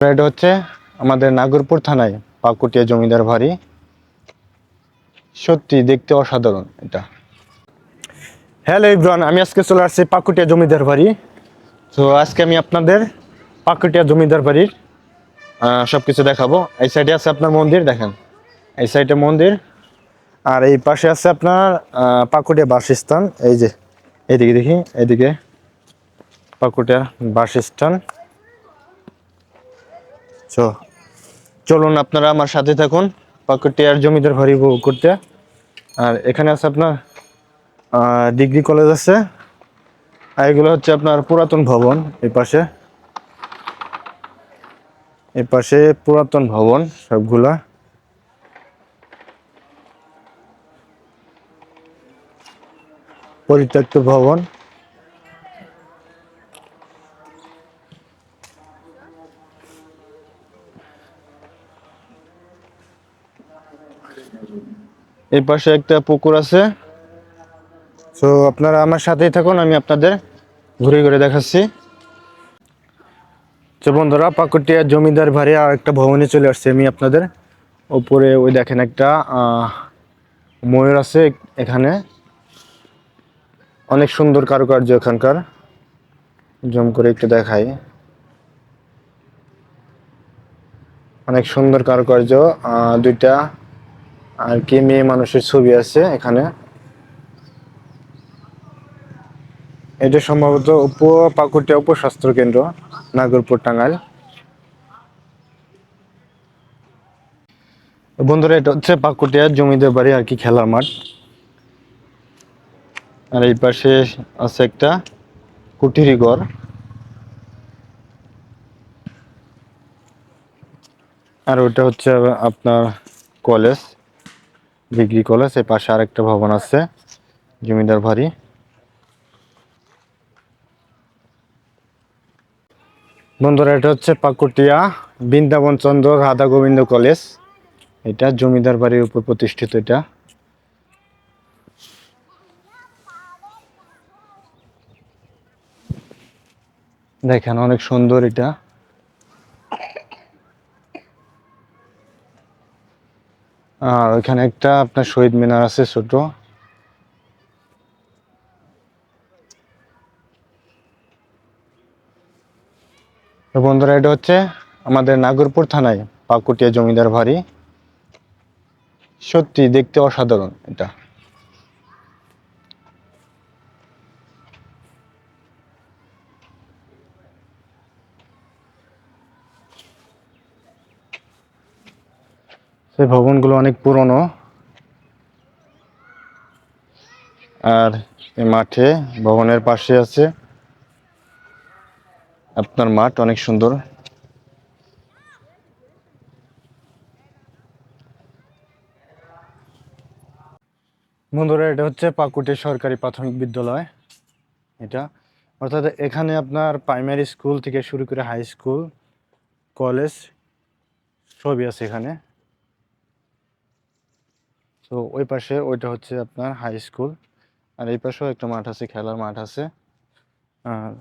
এটা হচ্ছে আমাদের নাগরপুর থানায় পাকুটিয়া জমিদার বাড়ি। সত্যি দেখতে অসাধারণ এটা। হ্যালো এভরিওয়ান, আমি আজকে চলে আসছি পাকুটিয়া জমিদার বাড়ি। তো আজকে আমি আপনাদের পাকুটিয়া জমিদার বাড়ির সবকিছু দেখাবো। এই সাইডে আছে আপনার মন্দির, দেখেন এই সাইডে মন্দির, আর এই পাশে আছে আপনার পাকুটিয়া বাসস্থান। এই যে এইদিকে দেখি, এইদিকে পাকুটিয়া বাসস্থান। চলুন আপনারা আমার সাথে থাকুন পাকুটিয়ার জমিদার বাড়ি উপভোগ করতে। আর এখানে আছে আপনার ডিগ্রি কলেজ আছে, আর এগুলো হচ্ছে আপনার পুরাতন ভবন। এই পাশে পুরাতন ভবন সবগুলা। পরিত্যক্ত ভবন। এই পাশে একটা পুকুর আছে। তো আপনারা আমার সাথেই থাকুন, আমি আপনাদের ঘুরে ঘুরে দেখাচ্ছি। তো বন্ধুরা, পাকুটিয়া জমিদার বাড়ি আর একটা ভবনে চলে আসছে আমি আপনাদের। উপরে ওই দেখেন একটা ময়ূর আছে এখানে। অনেক সুন্দর কারুকার্য এখানকার, জুম করে একটু দেখাই। অনেক সুন্দর কারুকার্য। দুইটা আর কি মেয়ে মানুষের ছবি আছে এখানে। এটা সম্ভবত পাকুটিয়া উপস্বাস্থ্য কেন্দ্র, নাগরপুর, টাঙ্গাইল। বন্ধুরা, এটা হচ্ছে পাকুটিয়া জমিদার বাড়ি আর কি, খেলার মাঠ। আর এই পাশে আছে একটা কুঠিরি ঘর। আর ওটা হচ্ছে আপনার কলেজ, ডিগ্রি কলেজ। এই পাশে আরেকটা ভবন আছে, জমিদার বাড়ি। বন্ধুরা, এটা হচ্ছে পাকুটিয়া বৃন্দাবন চন্দ্র রাধা গোবিন্দ কলেজ। এটা জমিদার বাড়ির উপর প্রতিষ্ঠিত। এটা দেখেন অনেক সুন্দর এটা। আর ওইখানে একটা আপনার শহীদ মিনার আছে ছোট। তো বন্ধুরা, এটা হচ্ছে আমাদের নাগরপুর থানায় পাকুটিয়া জমিদার বাড়ি। সত্যি দেখতে অসাধারণ এটা। সেই ভবনগুলো অনেক পুরনো। আর এই মাঠে ভবনের পাশে আছে আপনার মাঠ, অনেক সুন্দর। বন্ধুরা, এটা হচ্ছে পাকুটিয়া সরকারি প্রাথমিক বিদ্যালয়। এটা অর্থাৎ এখানে আপনার প্রাইমারি স্কুল থেকে শুরু করে হাই স্কুল, কলেজ সবই আছে এখানে। তো ওই পাশে ওইটা হচ্ছে আপনার হাই স্কুল। আর এই পাশেও একটা মাঠ আছে, খেলার মাঠ আছে। আর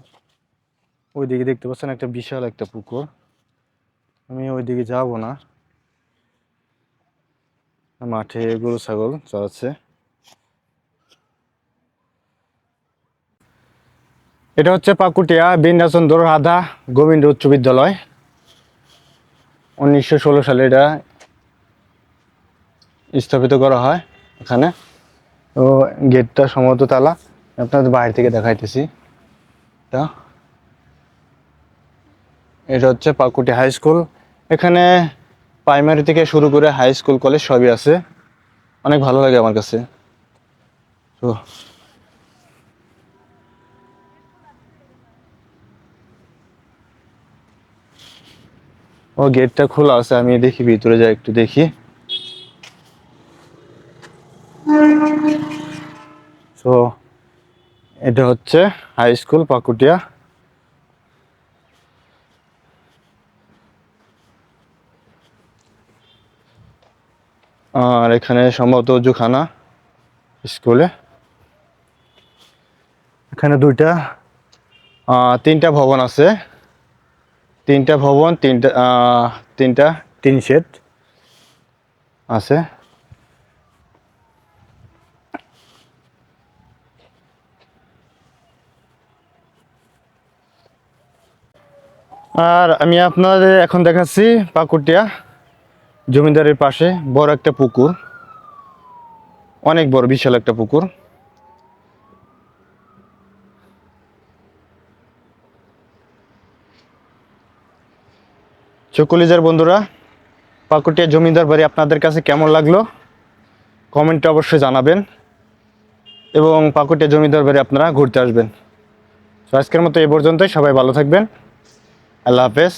ওইদিকে দেখতে পাচ্ছেন একটা বিশাল একটা পুকুর। আমি ওইদিকে যাব না, মাঠে গরু ছাগল চড়াচ্ছে। এটা হচ্ছে পাকুটিয়া বীণাচন্দ্র রাধা গোবিন্দ উচ্চ বিদ্যালয়। 1916 সালে এটা স্থাপিত করা হয় এখানে। তো গেটটা সম্ভবত তালা, আপনাদের বাইরে থেকে দেখাইতেছি। এটা এটা হচ্ছে পাকুটিয়া হাই স্কুল। এখানে প্রাইমারি থেকে শুরু করে হাই স্কুল, কলেজ সবই আছে। অনেক ভালো লাগে আমার কাছে। তো ও গেটটা খোলা আছে, আমি দেখি ভিতরে যাই একটু দেখি। তো এটা হচ্ছে হাই স্কুল পাকুটিয়া। আর এখানে সম্ভবত অজুখানা স্কুলে। এখানে তিনটা ভবন আছে। তিনটা ভবন, তিনটা টিন শেড আছে। আর আমি আপনাদের এখন দেখাচ্ছি পাকুটিয়া জমিদারের পাশে বড় একটা পুকুর, অনেক বড় বিশাল একটা পুকুর। কলিজার বন্ধুরা, পাকুটিয়া জমিদার বাড়ি আপনাদের কাছে কেমন লাগলো কমেন্টে অবশ্যই জানাবেন, এবং পাকুটিয়া জমিদার বাড়ি আপনারা ঘুরতে আসবেন। তো আজকের মতো এই পর্যন্তই, সবাই ভালো থাকবেন, আল্লাহ হাফেজ।